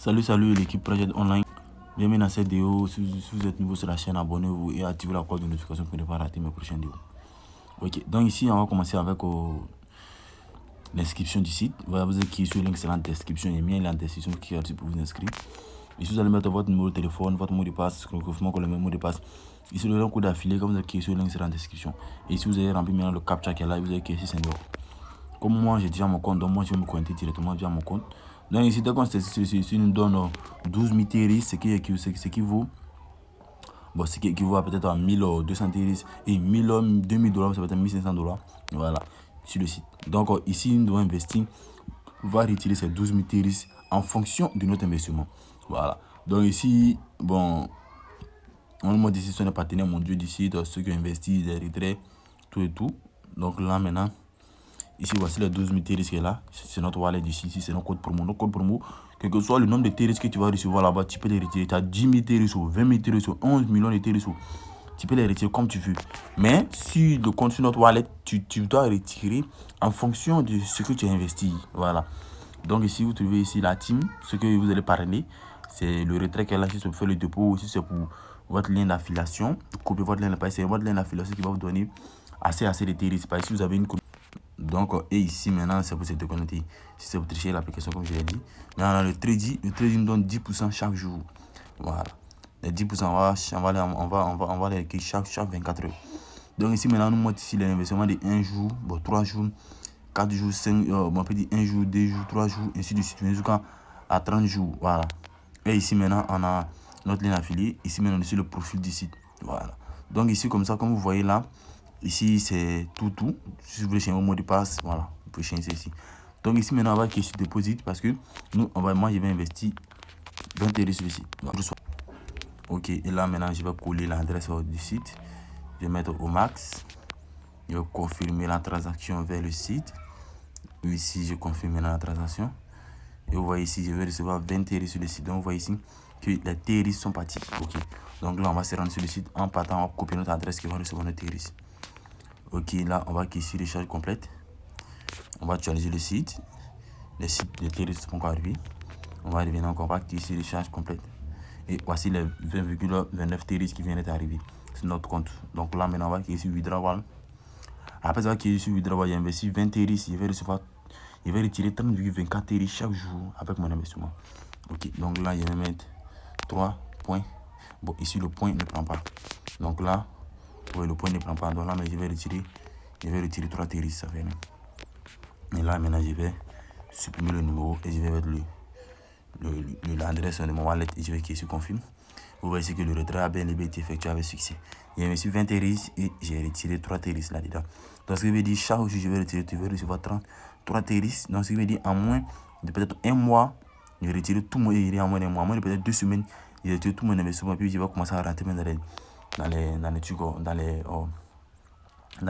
Salut l'équipe Project Online. Bienvenue dans cette vidéo. Si vous êtes nouveau sur la chaîne, abonnez-vous et activez la cloche de notification pour ne pas rater mes prochaines vidéos. Ok, donc ici on va commencer avec l'inscription du site. Voilà, vous êtes cliqué sur le link, c'est la description. Il y a la description qui est pour vous inscrire. Ici vous allez mettre votre numéro de téléphone, votre mot de passe, le même mot de passe. Ici le code d'affilié, comme vous êtes cliqué sur le link, c'est la description. Et ici vous allez remplir maintenant le captcha qui est là, vous allez cliquer sur Send. Comme moi j'ai déjà mon compte, donc moi je vais me connecter directement via mon compte. Donc ici, dès qu'on se nous donne 12 000 TRX, ce qui vaut, bon, ce qui équivaut à peut-être à 1200 TRX et 2000 dollars, ça peut être 1500 dollars. Voilà, sur le site. Donc ici, nous devons investir, on va retirer ces 12 000 TRX en fonction de notre investissement. Voilà. Donc ici, bon, on me dit si ce n'est partenaire mondial du site, ceux qui ont investi, les retraits, tout et tout. Donc là maintenant. Ici, voici les 12 000 TRX qui est là. C'est notre wallet ici. Ici, c'est notre code promo. Notre code promo, quel que soit le nombre de TRX que tu vas recevoir là-bas, tu peux les retirer. Tu as 10 000 TRX ou 20 000 TRX ou 11 millions de TRX. Tu peux les retirer comme tu veux. Mais si le compte sur notre wallet, tu dois retirer en fonction de ce que tu as investi. Voilà. Donc ici, vous trouvez ici la team, ce que vous allez parler. C'est le retrait qui est là. Si c'est pour faire le dépôt, si c'est pour votre lien d'affiliation. Copiez votre lien d'affiliation. C'est votre lien d'affiliation qui va vous donner assez de TRX. Parce que si vous avez une donc, et ici maintenant, c'est pour se déconnecter. Si c'est pour tricher l'application, comme je l'ai dit. Maintenant, le trading donne 10% chaque jour. Voilà. Les 10%, on va les écrire chaque 24 heures. Donc, ici maintenant, nous montrons ici l'investissement de 1 jour, bon, 3 jours, 4 jours, 5, on peut dire 1 jour, 2 jours, 3 jours, ainsi de suite, jusqu'à 30 jours. Voilà. Et ici maintenant, on a notre lien affilié. Ici maintenant, sur le profil du site. Voilà. Donc, ici, comme ça, comme vous voyez là, ici, c'est tout. Si vous voulez changer un mot de passe, voilà, vous pouvez changer ici. Donc, ici, maintenant, on va cliquer sur Deposit parce que moi, je vais investir 20 € sur le site. Voilà. Ok, et là, maintenant, je vais coller l'adresse du site. Je vais mettre au max. Je vais confirmer la transaction vers le site. Ici, je confirme la transaction. Et vous voyez ici, je vais recevoir 20 € sur le site. Donc, vous voyez ici que les TRX sont partis. Ok, donc là, on va se rendre sur le site en partant, on va copier notre adresse qui va recevoir notre TRX. Ok, là, on va cliquer sur recharge complète. On va actualiser le site. Les sites de TRX sont encore arrivés. On va revenir encore, on va cliquer sur recharge complète. Et voici les 20,29 TRX qui viennent d'arriver sur notre compte. Donc là, maintenant, on va cliquer sur withdrawal. Après avoir cliqué sur withdrawal, j'ai investi 20 TRX. Je vais retirer 30,24 TRX chaque jour avec mon investissement. Ok, donc là, je vais mettre 3 points. Bon, ici, le point ne prend pas. Donc là, oui, le point ne prend pas. Donc là, mais je vais retirer 3 TRX, ça fait. Et là, maintenant, je vais supprimer le numéro et je vais mettre l'adresse de mon wallet et je vais cliquer sur confirme. Vous voyez ici que le retrait a bien été effectué avec succès. J'ai investi 20 TRX et j'ai retiré 3 TRX là-dedans. Donc, ce qui veut dire chaque jour, je vais retirer, tu vas recevoir 3 TRX. Donc, ce qui veut dire en moins de peut-être un mois, je vais retirer tout mon en moins d'un mois. En moins de peut-être 2 semaines, je vais retirer tout mon investissement. Puis, je vais commencer à rentrer dans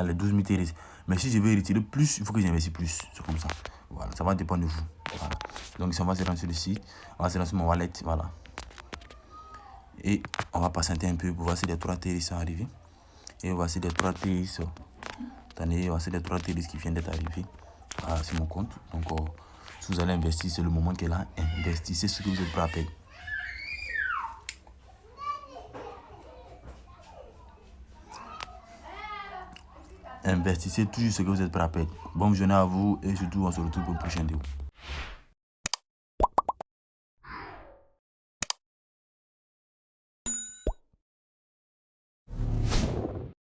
les 12 000 TRX. Mais si je veux retirer plus, il faut que j'investisse plus. C'est comme ça. Voilà, ça va dépendre de vous. Voilà. Donc, si on va se rendre sur le site, on va se rendre sur mon wallet. Voilà. Et on va patienter un peu pour voir si les 3 TRX sont arrivés. Et voici les 3 TRX. Attendez, voici les 3 TRX qui viennent d'être arrivés sur mon compte. Donc, si vous allez investir, c'est le moment qu'elle a. Investissez ce que vous êtes prêt à payer. Investissez toujours ce que vous êtes prêt à payer. Bonne journée à vous et surtout on se retrouve pour une prochaine vidéo.